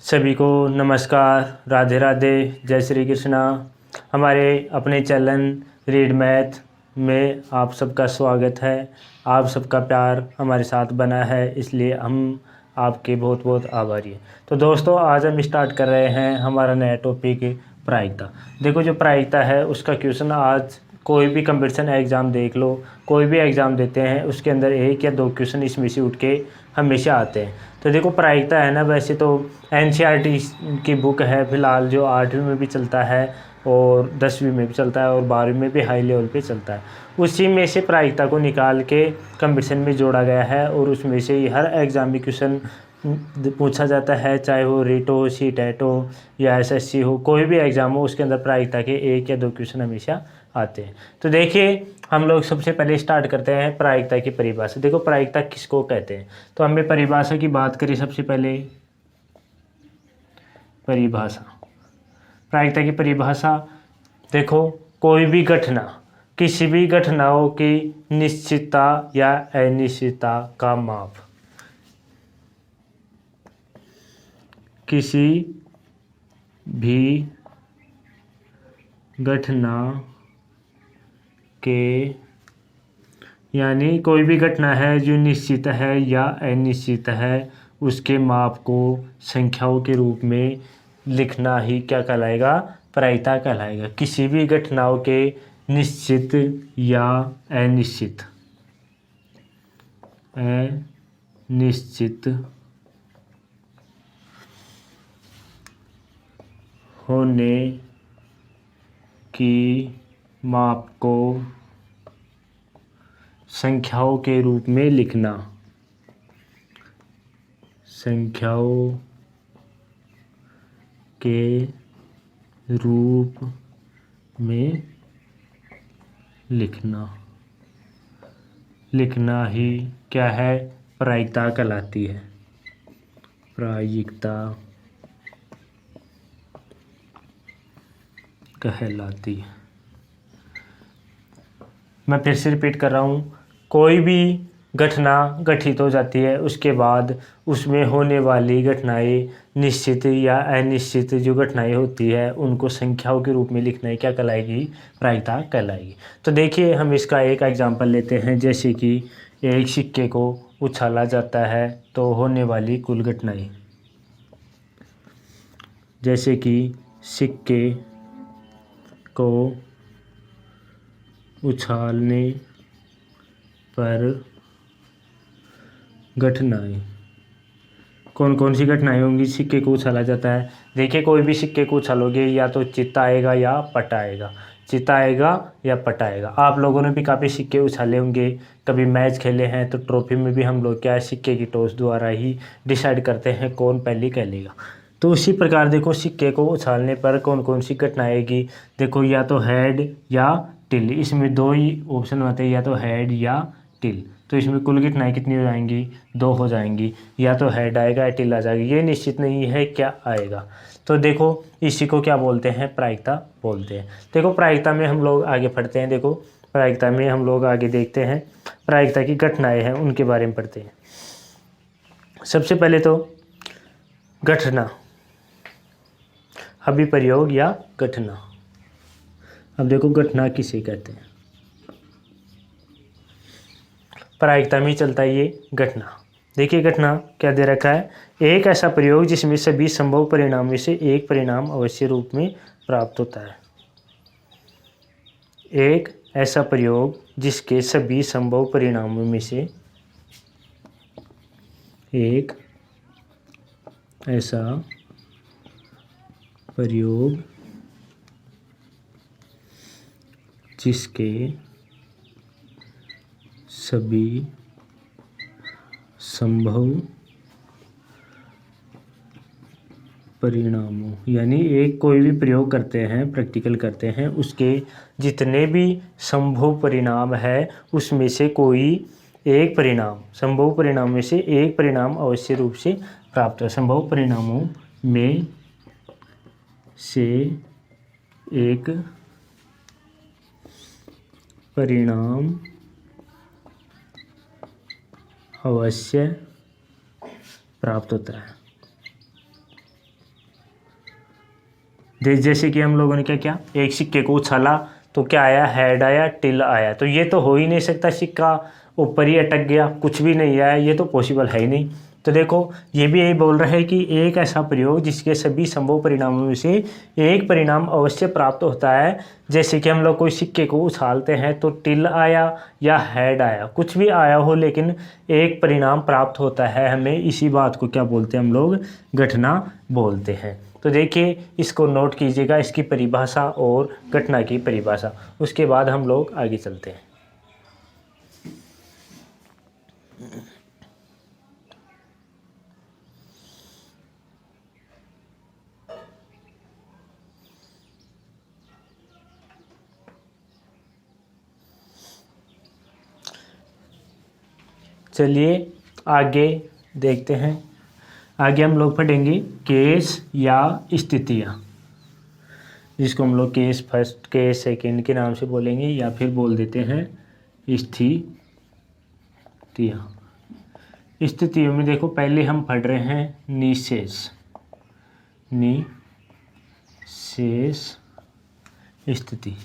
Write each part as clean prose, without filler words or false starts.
सभी को नमस्कार, राधे राधे, जय श्री कृष्णा। हमारे अपने चैनल रीड मैथ में आप सबका स्वागत है। आप सबका प्यार हमारे साथ बना है, इसलिए हम आपके बहुत बहुत आभारी हैं। तो दोस्तों, आज हम स्टार्ट कर रहे हैं हमारा नया टॉपिक प्रायिकता। देखो, जो प्रायिकता है उसका क्वेश्चन आज कोई भी कंपटीशन एग्ज़ाम देख लो, कोई भी एग्ज़ाम देते हैं उसके अंदर एक या दो क्वेश्चन इसमें से उठ के हमेशा आते हैं। तो देखो, प्रायिकता है ना, वैसे तो एनसीईआरटी की बुक है फिलहाल, जो 8वीं में भी चलता है और 10वीं में भी चलता है और 12वीं में भी हाई लेवल पे चलता है। उसी में से प्रायिकता को निकाल के कंपटीशन में जोड़ा गया है और उसमें से ही हर एग्ज़ाम में क्वेश्चन पूछा जाता है, चाहे वो रीट हो, सीटेट हो या एसएससी हो, कोई भी एग्ज़ाम हो, उसके अंदर प्रायिकता के एक या दो क्वेश्चन हमेशा आते हैं। तो देखिए, हम लोग सबसे पहले स्टार्ट करते हैं प्रायिकता की परिभाषा। देखो, प्रायिकता किसको कहते हैं, तो हमें परिभाषा की बात करें। सबसे पहले परिभाषा, प्रायिकता की परिभाषा देखो, कोई भी घटना, किसी भी घटनाओं की निश्चितता या अनिश्चितता का माप, किसी भी घटना के, यानी कोई भी घटना है जो निश्चित है या अनिश्चित है, उसके माप को संख्याओं के रूप में लिखना ही क्या कहलाएगा, प्रायिकता कहलाएगा। किसी भी घटनाओं के निश्चित या अनिश्चित होने की माप को संख्याओं के रूप में लिखना, संख्याओं के रूप में लिखना ही क्या है, प्रायिकता कहलाती है। प्रायिकता कहलाती है। मैं फिर से रिपीट कर रहा हूँ, कोई भी घटना घटित हो जाती है, उसके बाद उसमें होने वाली घटनाएं निश्चित या अनिश्चित जो घटनाएं होती है उनको संख्याओं के रूप में लिखना है क्या कहलाएगी, प्रायिकता कहलाएगी। तो देखिए, हम इसका एक एग्जांपल लेते हैं। जैसे कि एक सिक्के को उछाला जाता है तो होने वाली कुल घटनाएं, जैसे कि सिक्के को उछालने पर घटनाएं, कौन कौन सी घटनाएं होंगी। सिक्के को उछाला जाता है, देखिए कोई भी सिक्के को उछालोगे या तो चित्त आएगा या पट आएगा, चित्त आएगा या पट आएगा। आप लोगों ने भी काफ़ी सिक्के उछाले होंगे, कभी मैच खेले हैं तो ट्रॉफी में भी हम लोग क्या है, सिक्के की टॉस द्वारा ही डिसाइड करते हैं कौन पहले खेलेगा। तो उसी प्रकार देखो, सिक्के को उछालने पर कौन कौन सी घटनाएं आएगी। देखो, या तो हेड या टिल, इसमें दो ही ऑप्शन आते हैं, या तो हेड या टिल। तो इसमें कुल घटनाएं कितनी हो जाएंगी, दो हो जाएंगी। या तो हेड आएगा या टिल आ जाएगी, ये निश्चित नहीं है क्या आएगा। तो देखो, इसी को क्या बोलते हैं, प्रायिकता बोलते हैं। देखो, प्रायिकता में हम लोग आगे पढ़ते हैं। देखो, प्रायिकता में हम लोग आगे देखते हैं, प्रायिकता की घटनाएं हैं उनके बारे में पढ़ते हैं। सबसे पहले तो घटना, अभिप्रयोग या घटना। अब देखो, घटना किसे कहते हैं, प्रायिकता में चलता है ये घटना। देखिए, घटना क्या दे रखा है, एक ऐसा प्रयोग जिसमें सभी संभव परिणाम में से एक परिणाम अवश्य रूप में प्राप्त होता है। एक ऐसा प्रयोग जिसके सभी संभव परिणामों में से एक ऐसा प्रयोग जिसके सभी संभव परिणामों, यानी एक कोई भी प्रयोग करते हैं, प्रैक्टिकल करते हैं, उसके जितने भी संभव परिणाम है उसमें से कोई एक परिणाम, संभव परिणाम में से एक परिणाम अवश्य रूप से प्राप्त हो। संभव परिणामों में से एक परिणाम अवश्य प्राप्त होता है। जैसे कि हम लोगों ने क्या किया, एक सिक्के को उछाला तो क्या आया, हेड आया, टिल आया। तो ये तो हो ही नहीं सकता, सिक्का ऊपर ही अटक गया, कुछ भी नहीं आया, ये तो पॉसिबल है ही नहीं। तो देखो ये भी यही बोल रहा है कि एक ऐसा प्रयोग जिसके सभी संभव परिणामों में से एक परिणाम अवश्य प्राप्त होता है। जैसे कि हम लोग कोई सिक्के को उछालते हैं तो टिल आया या हेड आया, कुछ भी आया हो लेकिन एक परिणाम प्राप्त होता है हमें, इसी बात को क्या बोलते हैं हम लोग, घटना बोलते हैं। तो देखिए इसको नोट कीजिएगा, इसकी परिभाषा और घटना की परिभाषा, उसके बाद हम लोग आगे चलते हैं। चलिए आगे देखते हैं। आगे हम लोग पढ़ेंगे केस या स्थितियाँ, जिसको हम लोग केस फर्स्ट, केस सेकंड के नाम से बोलेंगे या फिर बोल देते हैं स्थितियाँ। स्थितियों में देखो पहले हम पढ़ रहे हैं निशेष। निशेष स्थिति,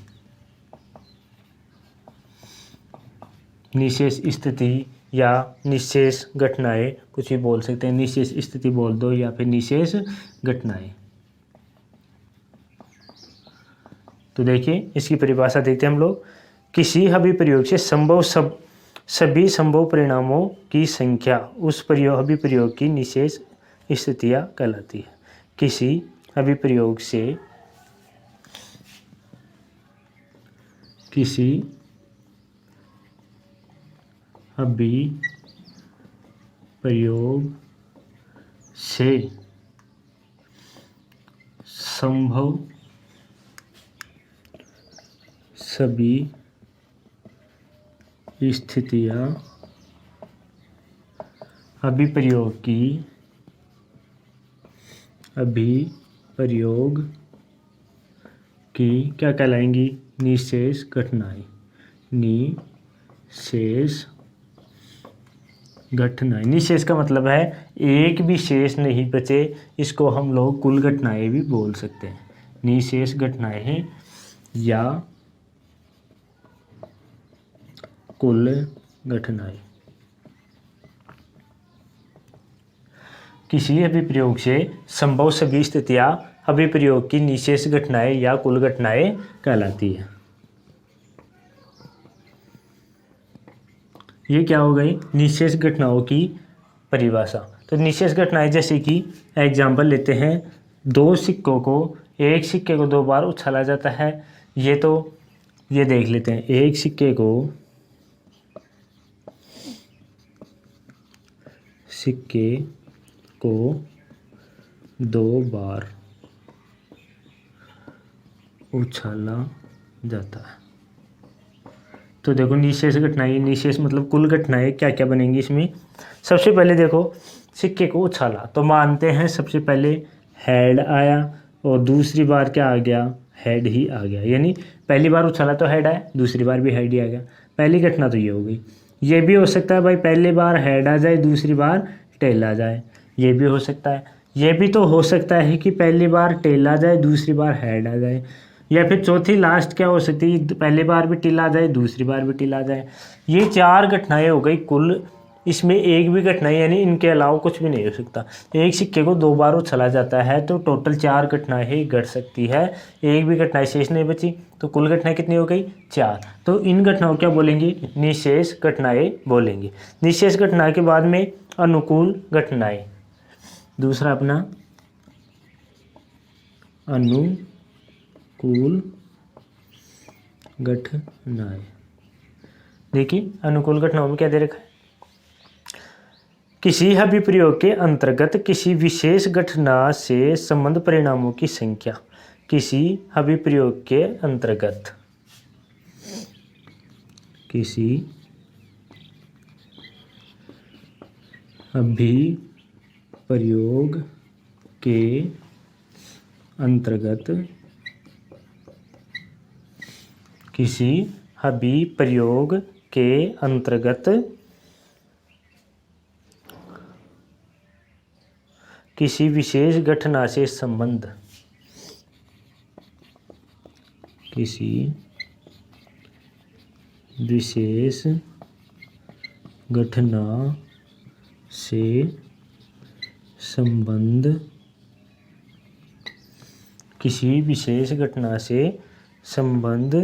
निशेष स्थिति या निशेष घटनाएं, कुछ भी बोल सकते हैं, निशेष स्थिति बोल दो या फिर निशेष घटनाएं। तो देखिए इसकी परिभाषा देखते हैं हम लोग। किसी अभिप्रयोग से सभी संभव परिणामों की संख्या उस अभिप्रयोग की निशेष स्थितियां कहलाती है। किसी अभिप्रयोग से संभव सभी स्थितियां अभिप्रयोग की क्या कहलाएंगी, निशेष घटनाएं। निशेष घटनाएं, निशेष का मतलब है एक भी शेष नहीं बचे, इसको हम लोग कुल घटनाएं भी बोल सकते हैं। निशेष घटनाएं हैं या कुल घटनाएं। किसी अभिप्रयोग से संभव सभी स्थितियां अभिप्रयोग की निशेष घटनाएं या कुल घटनाएं कहलाती है। ये क्या हो गई, निशेष घटनाओं की परिभाषा। तो निशेष घटनाएं जैसे कि एग्जाम्पल लेते हैं, दो सिक्कों को, एक सिक्के को दो बार उछाला जाता है। ये देख लेते हैं, एक सिक्के को दो बार उछाला जाता है। तो देखो निशेष घटनाएं, निशेष मतलब कुल घटनाएं क्या क्या बनेंगी इसमें। सबसे पहले देखो सिक्के को उछाला तो मानते हैं सबसे पहले हेड आया और दूसरी बार क्या आ गया, हेड ही आ गया। यानी पहली बार उछाला तो हेड आया, दूसरी बार भी हेड ही आ गया। पहली घटना तो ये हो गई। ये भी हो सकता है भाई पहली बार हेड आ जाए, दूसरी बार टेल आ जाए, ये भी हो सकता है। ये भी तो हो सकता है कि पहली बार टेल आ जाए, दूसरी बार हेड आ जाए। या फिर चौथी लास्ट क्या हो सकती है, पहली बार भी टिल आ जाए, दूसरी बार भी टिल आ जाए। ये चार घटनाएं हो गई कुल। इसमें एक भी घटना यानी इनके अलावा कुछ भी नहीं हो सकता। एक सिक्के को दो बार उछाला जाता है तो टोटल चार घटनाएं ही घट सकती है, एक भी घटनाएं शेष नहीं बची। तो कुल घटनाएं कितनी हो गई, चार। तो इन घटनाओं क्या बोलेंगे, निशेष घटनाएं बोलेंगे। निशेष घटना के बाद में अनुकूल घटनाएं, दूसरा अपना अनुकूल घटनाएं। देखिए अनुकूल घटनाओं में क्या दे रखा है, किसी अभिप्रयोग के अंतर्गत किसी विशेष घटना से संबंध परिणामों की संख्या। किसी अभिप्रयोग के अंतर्गत किसी अभिप्रयोग के अंतर्गत किसी अभिप्रयोग के अंतर्गत किसी विशेष घटना से संबंध किसी विशेष घटना से संबंध, किसी विशेष घटना से संबंध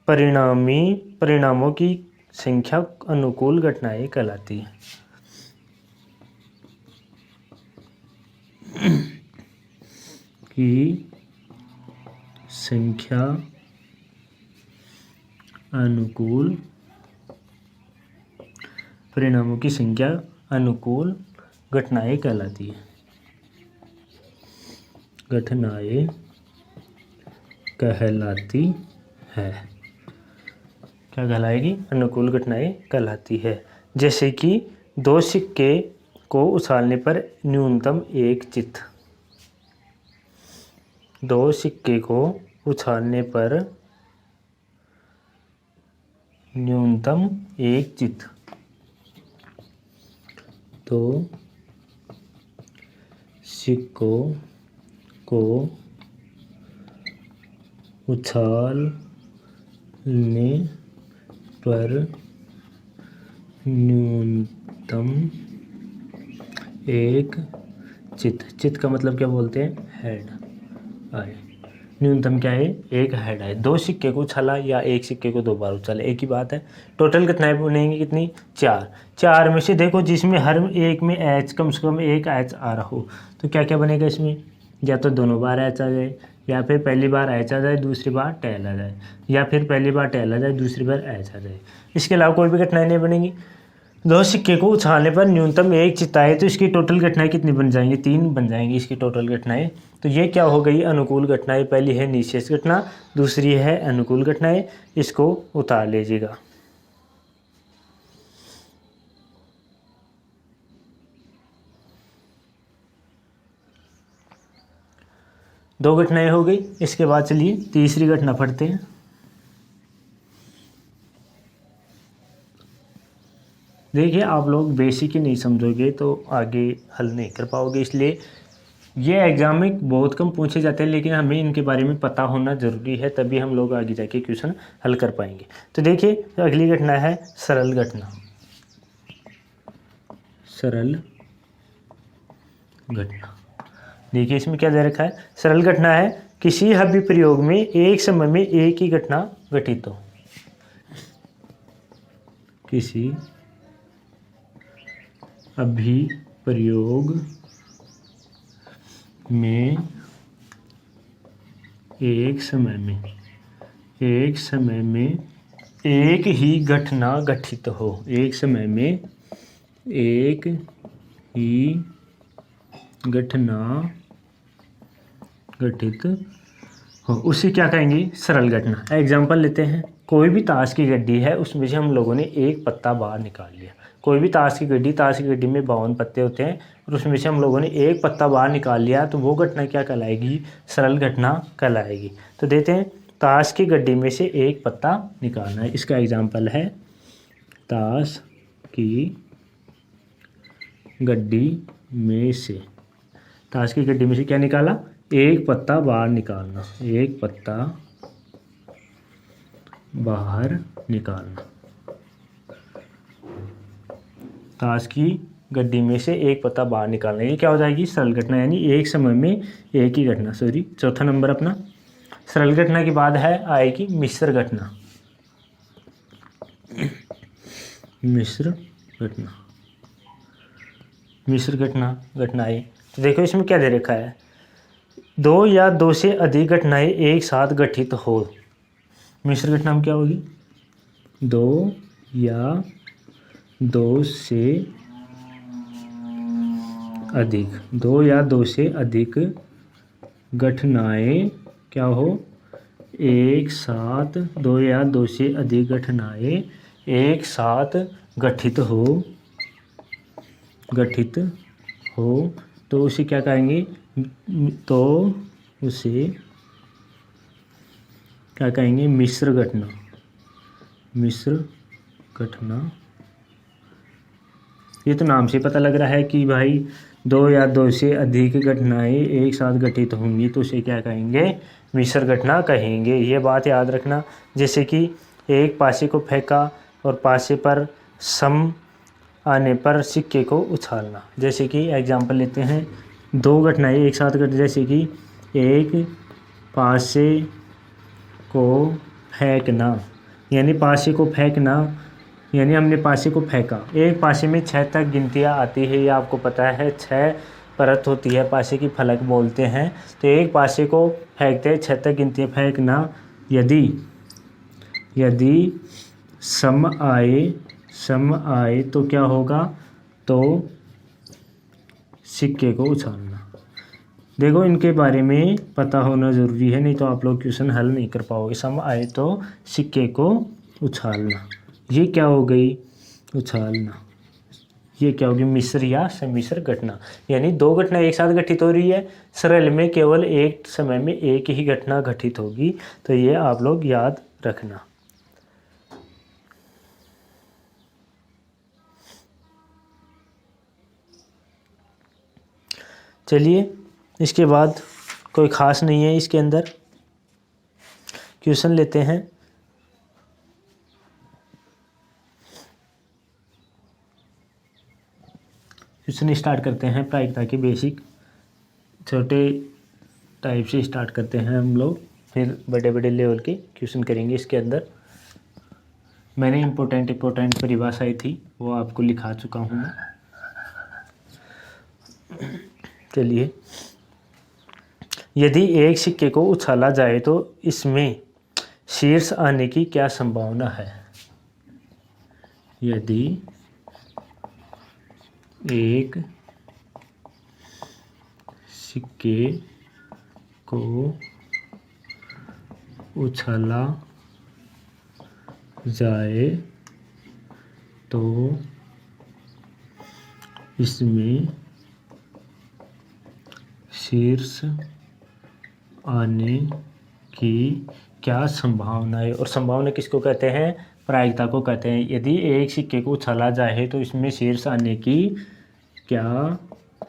परिणामों की संख्या अनुकूल घटनाएं कहलाती हैं। की संख्या अनुकूल परिणामों की संख्या अनुकूल घटनाएं कहलाती है। घटनाएं कहलाती है। क्या कहलाएगी? अनुकूल घटनाएं कहलाती है। जैसे कि 2 सिक्के को उछालने पर न्यूनतम एक चित्त। 2 सिक्के को उछालने पर न्यूनतम एक चित्त। 2 सिक्कों को उछालने पर न्यूनतम एक चित्त का मतलब क्या बोलते हैं? हेड आए। न्यूनतम क्या है? एक हेड आए। 2 सिक्के को उछाला या एक सिक्के को 2 बार उछाला, एक ही बात है। टोटल घटनाएं बनेंगी कितनी? 4 में से देखो जिसमें हर एक में एच कम से कम एक एच आ रहा हो तो क्या क्या बनेगा इसमें? या तो दोनों बार एच आ जाए, या फिर पहली बार एच आ जाए दूसरी बार टेल आ जाए, या फिर पहली बार टेल आ जाए दूसरी बार एच आ जाए। इसके अलावा कोई भी घटनाएं नहीं बनेंगी। 2 सिक्के को उछालने पर न्यूनतम एक चित्त आए तो इसकी टोटल घटनाएं कितनी बन जाएंगी? 3 बन जाएंगी इसकी टोटल घटनाएं। तो ये क्या हो गई? अनुकूल घटनाएं। पहली है निषेध घटना, दूसरी है अनुकूल घटनाएं। इसको उतार लीजिएगा। दो घटनाएं हो गई। इसके बाद चलिए तीसरी घटना पढ़ते हैं। देखिए आप लोग बेसिक ही नहीं समझोगे तो आगे हल नहीं कर पाओगे, इसलिए ये एग्जाम में बहुत कम पूछे जाते हैं, लेकिन हमें इनके बारे में पता होना ज़रूरी है, तभी हम लोग आगे जाके क्वेश्चन हल कर पाएंगे। तो देखिए अगली घटना है सरल घटना। सरल घटना, देखिए इसमें क्या दे रखा है? सरल घटना है किसी अभिप्रयोग में एक समय में एक ही घटना घटित हो। किसी अभिप्रयोग में एक समय में एक ही घटना घटित हो। एक समय में एक ही घटना घटित हो, उसे क्या कहेंगे? सरल घटना। एग्जाम्पल लेते हैं। कोई भी ताश की गड्डी है, उसमें से हम लोगों ने एक पत्ता बाहर निकाल लिया। कोई भी ताश की गड्डी में 52 पत्ते होते हैं और उसमें से हम लोगों ने एक पत्ता बाहर निकाल लिया, तो वो घटना क्या कहलाएगी? सरल घटना कहलाएगी। तो देते हैं ताश की गड्डी में से एक पत्ता निकालना है। इसका एग्जाम्पल है ताश की गड्डी में से क्या निकाला? एक पत्ता बाहर निकालना। एक पत्ता बाहर निकालना। ताश की गड्डी में से एक पत्ता बाहर निकालना, ये क्या हो जाएगी? सरल घटना, यानी एक समय में एक ही घटना। चौथा नंबर अपना सरल घटना के बाद है आएगी मिश्र घटना। मिश्र घटनाएं। तो देखो इसमें क्या दे रखा है? 2 या 2 से अधिक घटनाएं एक साथ घटित हो। मिश्र घटना में क्या होगी? 2 या 2 से अधिक घटनाएं क्या हो? एक साथ 2 या 2 से अधिक घटनाएं एक साथ घटित हो तो उसे क्या कहेंगे? तो उसे क्या कहेंगे? मिश्र घटना। ये तो नाम से पता लग रहा है कि भाई दो या दो से अधिक घटनाएं एक साथ घटित होंगी तो उसे क्या कहेंगे, मिश्र घटना कहेंगे। ये बात याद रखना। जैसे कि एक पासे को फेंका और पासे पर सम आने पर सिक्के को उछालना। जैसे कि एग्जाम्पल लेते हैं, दो घटनाएं एक साथ घट, जैसे कि एक पासे को फेंकना, यानी पासे को फेंकना यानी हमने पासे को फेंका। एक पासे में 6 तक गिनतियाँ आती है, ये आपको पता है। 6 परत होती है पासे की, फलक बोलते हैं। तो एक पासे को फेंकते 6 तक गिनतियाँ फेंकना। यदि सम आए तो क्या होगा, तो सिक्के को उछालना। देखो इनके बारे में पता होना ज़रूरी है, नहीं तो आप लोग क्वेश्चन हल नहीं कर पाओगे। सम आए तो सिक्के को उछालना, ये क्या हो गई, उछालना। ये क्या होगी, मिश्र या सम्मिश्र घटना। यानी दो घटना एक साथ घटित हो रही है, सरल में केवल एक समय में एक ही घटना घटित होगी। तो ये आप लोग याद रखना। चलिए, इसके बाद कोई ख़ास नहीं है इसके अंदर। क्वेश्चन लेते हैं। क्वेश्चन स्टार्ट करते हैं प्रायिकता के बेसिक, छोटे टाइप से स्टार्ट करते हैं हम लोग, फिर बड़े बड़े लेवल के क्वेश्चन करेंगे इसके अंदर। मैंने इम्पोर्टेंट परिभाषाएं थी वो आपको लिखा चुका हूँ मैं। चलिए, यदि एक सिक्के को उछाला जाए तो इसमें शीर्ष आने की क्या संभावना है। यदि एक सिक्के को उछाला जाए तो इसमें शीर्ष आने की क्या संभावना है। और संभावना किसको कहते हैं, प्रायिकता को कहते हैं। यदि एक सिक्के को उछाला जाए तो इसमें शीर्ष आने की क्या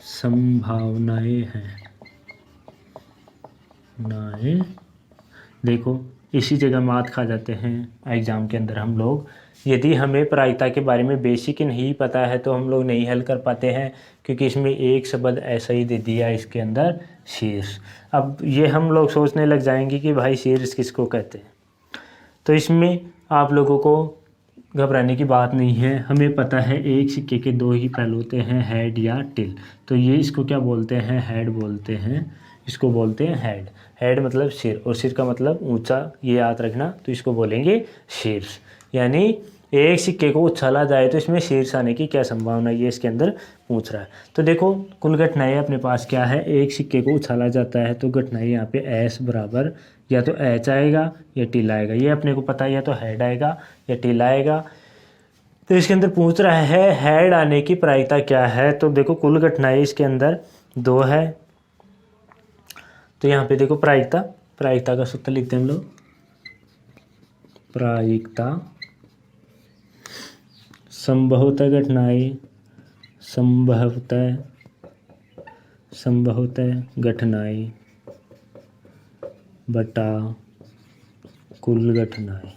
संभावनाएं हैं। देखो इसी जगह मात खा जाते हैं एग्ज़ाम के अंदर हम लोग। यदि हमें प्रायिकता के बारे में बेसिक नहीं पता है तो हम लोग नहीं हल कर पाते हैं, क्योंकि इसमें एक शब्द ऐसा ही दे दिया है इसके अंदर, शीर्ष। अब ये हम लोग सोचने लग जाएंगे कि भाई शीर्ष किसको कहते हैं। तो इसमें आप लोगों को घबराने की बात नहीं है। हमें पता है एक सिक्के के दो ही पहलू होते हैं, हेड या टेल। तो ये इसको क्या बोलते हैं, हेड बोलते हैं। इसको बोलते हैं हेड। हेड मतलब सिर, और सिर का मतलब ऊंचा, ये याद रखना। तो इसको बोलेंगे शीर्ष। यानी एक सिक्के को उछाला जाए तो इसमें शीर्ष आने की क्या संभावना, ये इसके अंदर पूछ रहा है। तो देखो कुल घटनाएं अपने पास क्या है, एक सिक्के को उछाला जाता है तो घटनाएं यहाँ पे एस बराबर या तो एच आएगा या टिल आएगा। ये अपने को पता है, या तो हेड आएगा या टिल आएगा। तो इसके अंदर पूछ रहा है हेड आने की प्रायिकता क्या है। तो देखो कुल घटनाएं इसके अंदर 2 है। तो यहाँ पे देखो प्रायिकता का सूत्र लिखते हैं हम लोग। प्रायिकता संभवतः घटनाएं बटा कुल घटनाएं।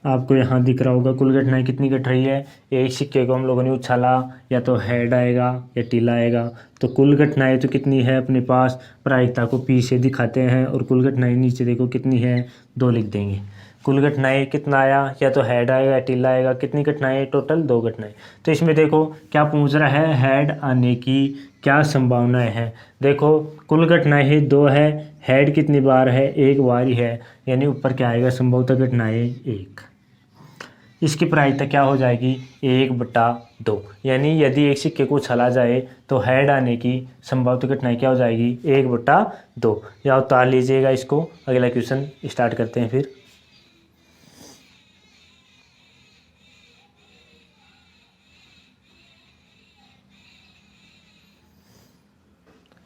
आपको यहाँ दिख रहा होगा कुल घटनाएं कितनी घट रही है। एक सिक्के को हम लोगों ने उछाला, या तो हेड आएगा या टिल आएगा। तो कुल घटनाएं तो कितनी है अपने पास, प्रायिकता को पी से दिखाते हैं, और कुल घटनाएं नीचे देखो कितनी है, 2 लिख देंगे। कुल घटनाएं कितना आया, या तो हेड आएगा या टिल आएगा। कितनी घटनाएं, टोटल 2 घटनाएं। तो इसमें देखो क्या पूछ रहा है, हेड आने की क्या संभावनाएं हैं। देखो कुल घटनाएं है 2 है, हेड कितनी बार है, 1 बार ही है। यानी ऊपर क्या आएगा, संभवतः घटनाएं 1। इसकी प्रायिकता क्या हो जाएगी, 1/2। यानी यदि एक सिक्के को उछाला जाए तो हेड आने की संभावित घटनाएं क्या हो जाएगी, 1/2। या उतार लीजिएगा इसको। अगला क्वेश्चन स्टार्ट करते हैं फिर।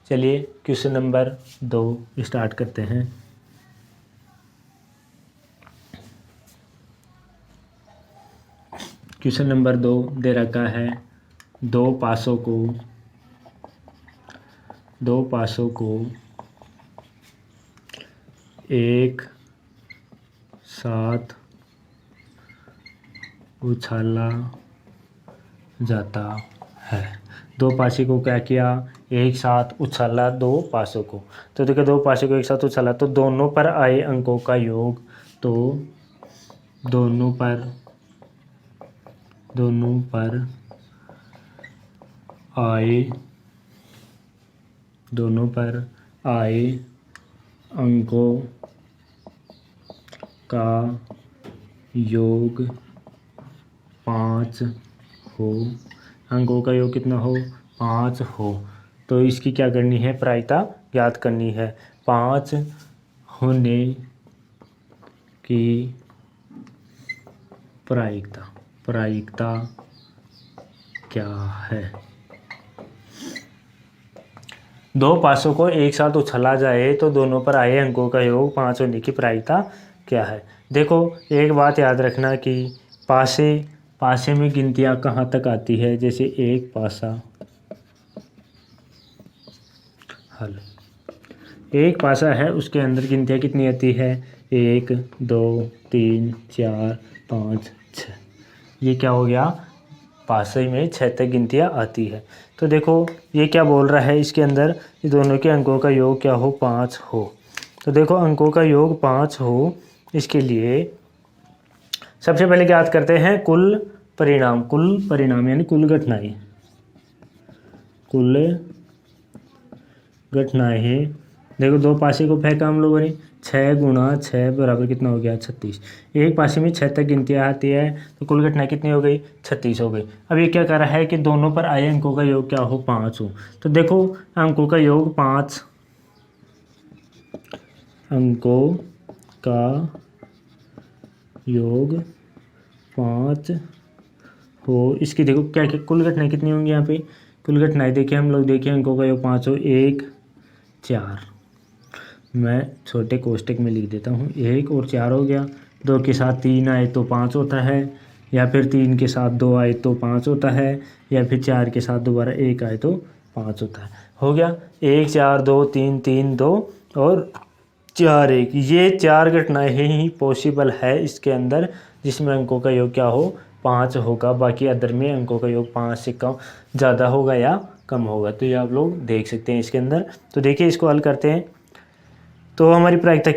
चलिए क्वेश्चन नंबर 2 स्टार्ट करते हैं। क्वेश्चन नंबर 2 दे रखा है, दो पासों को एक साथ उछाला जाता है। दो पासे को क्या किया, एक साथ उछाला दो पासों को। तो देखो दो पासों को एक साथ उछाला तो दोनों पर आए अंकों का योग, तो दोनों पर आए अंकों का योग 5 हो। अंकों का योग कितना हो, 5 हो। तो इसकी क्या करनी है, प्रायिकता ज्ञात करनी है। 5 होने की प्रायिकता क्या है। दो पासों को एक साथ उछला जाए तो दोनों पर आए अंकों का योग 5 होने की प्रायिकता क्या है। देखो एक बात याद रखना कि पासे में गिनतियाँ कहाँ तक आती है। जैसे एक पासा, हल, एक पासा है उसके अंदर गिनतियाँ कितनी आती है, 1 2 3 4 5 6। ये क्या हो गया, पासे में 6 तक गिनतियाँ आती है। तो देखो ये क्या बोल रहा है, इसके अंदर ये दोनों के अंकों का योग क्या हो, 5 हो। तो देखो अंकों का योग 5 हो, इसके लिए सबसे पहले क्या याद करते हैं, कुल परिणाम यानी कुल घटनाएं। देखो दो पासे को फेंका हम लोगों ने, 6 गुणा 6 बराबर कितना हो गया, 36। एक पासे में 6 तक गिनतियाँ आती है तो कुल घटना कितनी हो गई, 36 हो गई। अब ये क्या कर रहा है कि दोनों पर आए अंकों का योग क्या हो, 5 हो। तो देखो अंकों का योग 5 हो। इसकी देखो क्या क्या कुल घटनाएं कितनी होंगी, यहाँ पे कुल घटनाएं देखिए हम लोग, देखिए अंकों का योग 5 हो, 1 4। मैं छोटे कोष्टक में लिख देता हूँ, 1 और 4 हो गया। 2 के साथ 3 आए तो 5 होता है, या फिर 3 के साथ 2 आए तो 5 होता है, या फिर 4 के साथ दोबारा 1 आए तो 5 होता है। हो गया 1 4 2 3 3 2 और 4 1। ये 4 घटनाएं ही पॉसिबल है इसके अंदर जिसमें अंकों का योग क्या हो, 5 होगा। बाकी अदर में अंकों का योग 5 से कम ज़्यादा होगा या कम होगा। तो ये आप लोग देख सकते हैं इसके अंदर। तो देखिए इसको हल करते हैं। तो हमारी प्रायिकता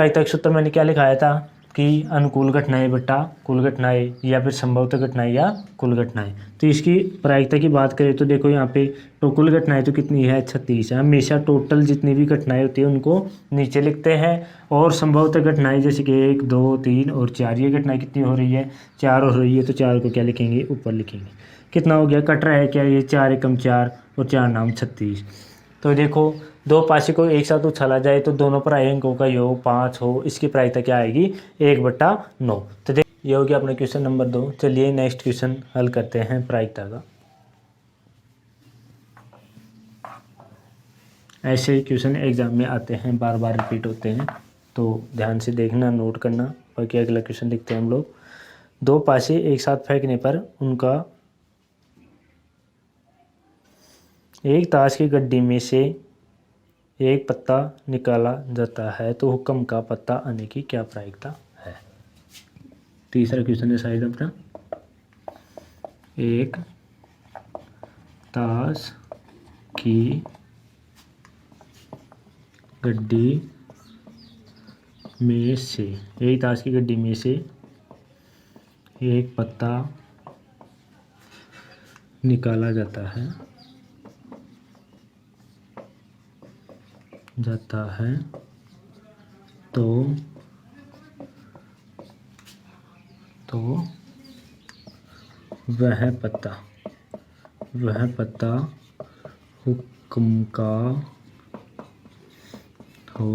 का सूत्र मैंने क्या लिखाया था कि अनुकूल घटनाएं बटा कुल घटनाएं, या फिर संभवतः घटनाएं या कुल घटनाएं। तो इसकी प्रायिकता की बात करें तो देखो यहाँ पे तो कुल घटनाएं तो कितनी है, 36 है। हमेशा टोटल जितनी भी घटनाएं होती है उनको नीचे लिखते हैं, और संभवतः घटनाएं जैसे कि 1 2 3 और 4, ये घटनाएं कितनी हो रही है, 4 हो रही है। तो 4 को क्या लिखेंगे, ऊपर लिखेंगे। कितना हो गया, कट रहा है क्या, ये 4 एकम 4 और 4 नाम 36। तो देखो दो पासे को एक साथ उछाला जाए तो दोनों पर आए अंकों का योग 5 हो। इसकी प्रायिकता क्या आएगी, 1/9। तो देख ये हो गया अपना क्वेश्चन नंबर 2। चलिए नेक्स्ट क्वेश्चन हल करते हैं प्रायिकता का। ऐसे क्वेश्चन एग्जाम में आते हैं, बार बार रिपीट होते हैं, तो ध्यान से देखना, नोट करना। बाकी अगला क्वेश्चन लिखते हैं हम लोग। दो पासे एक साथ फेंकने पर उनका एक ताश की गड्डी में से एक पत्ता निकाला जाता है तो हुक्म का पत्ता आने की क्या प्रायिकता है। तीसरा क्वेश्चन है शायद अपना, एक ताश की गड्डी में से एक पत्ता निकाला जाता है तो वह पत्ता हुक्म का हो,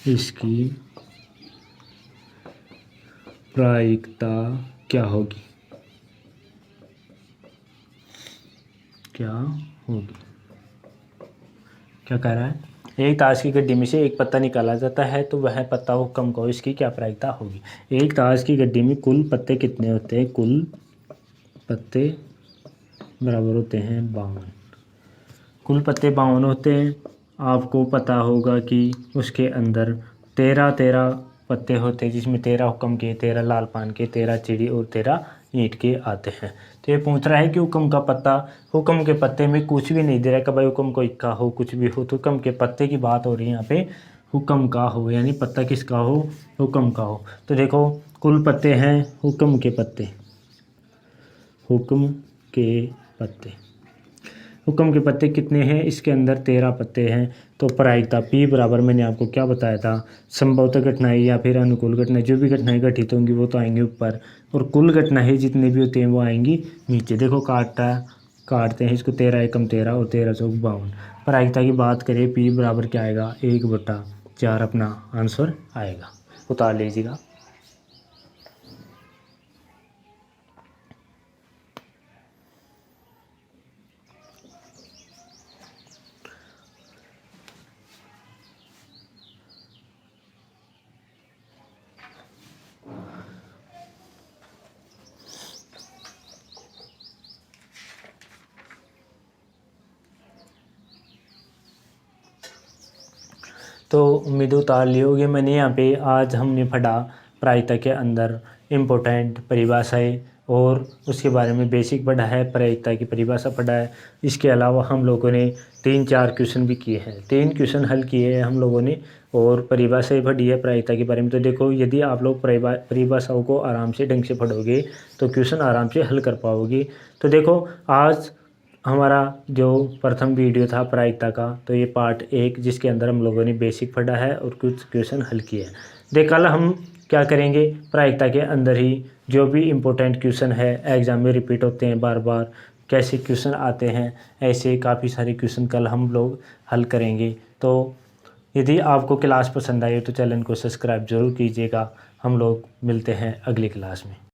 इसकी प्रायिकता क्या होगी। क्या कह रहा है, एक ताश की गड्डी में से एक पत्ता निकाला जाता है तो वह पत्ता हुक्म को, इसकी क्या प्रायिकता होगी। एक ताश की गड्डी में कुल पत्ते कितने होते हैं, कुल पत्ते बराबर होते हैं 52। कुल पत्ते 52 होते हैं। आपको पता होगा कि उसके अंदर 13 पत्ते होते हैं, जिसमें 13 हुक्म के, 13 लाल पान के, 13 चिड़ी और 13 ईंट के आते हैं। तो ये पूछ रहा है कि हुक्म का पत्ता, हुक्म के पत्ते में कुछ भी नहीं दे रहा है कि भाई हुक्म कोई का हो, कुछ भी हो। तो हुक्म के पत्ते की बात हो रही है यहाँ पे, हुक्म का हो, यानी पत्ता किसका हो, हुक्म का हो। तो देखो कुल पत्ते हैं हुक्म के पत्ते, हुक्म के पत्ते, हुक्म के पत्ते कितने हैं, इसके अंदर 13 पत्ते हैं। तो प्रायिकता P बराबर, मैंने आपको क्या बताया था, संभवतः घटनाएं या फिर अनुकूल घटनाएं, जो भी घटनाएं घटित होंगी वो तो आएंगी ऊपर, और कुल घटनाएं जितने भी होते हैं वो आएंगी नीचे। देखो काटते हैं इसको, 13 एकम 13 और 13 चौक 52। प्रायिकता की बात करें P बराबर क्या आएगा, 1/4 अपना आंसर आएगा, उतार लीजिएगा। तो उम्मीद उतार ली होगी मैंने। यहाँ पे आज हमने पढ़ा प्रायिकता के अंदर इम्पोर्टेंट परिभाषाएं, और उसके बारे में बेसिक पढ़ा है, प्रायिकता की परिभाषा पढ़ा है। इसके अलावा हम लोगों ने 3-4 क्वेश्चन भी किए हैं, 3 क्वेश्चन हल किए हैं हम लोगों ने, और परिभाषाएं पढ़ी है प्रायिकता के बारे में। तो देखो यदि आप लोग परिभाषाओं को आराम से ढंग से पढ़ोगे तो क्वेश्चन आराम से हल कर पाओगे। तो देखो आज हमारा जो प्रथम वीडियो था प्रायिकता का, तो ये पार्ट 1 जिसके अंदर हम लोगों ने बेसिक पढ़ा है और कुछ क्वेश्चन हल किए हैं। देख कल हम क्या करेंगे, प्रायिकता के अंदर ही जो भी इम्पोर्टेंट क्वेश्चन है, एग्जाम में रिपीट होते हैं बार बार, कैसे क्वेश्चन आते हैं, ऐसे काफ़ी सारे क्वेश्चन कल हम लोग हल करेंगे। तो यदि आपको क्लास पसंद आई तो चैनल को सब्सक्राइब जरूर कीजिएगा। हम लोग मिलते हैं अगली क्लास में।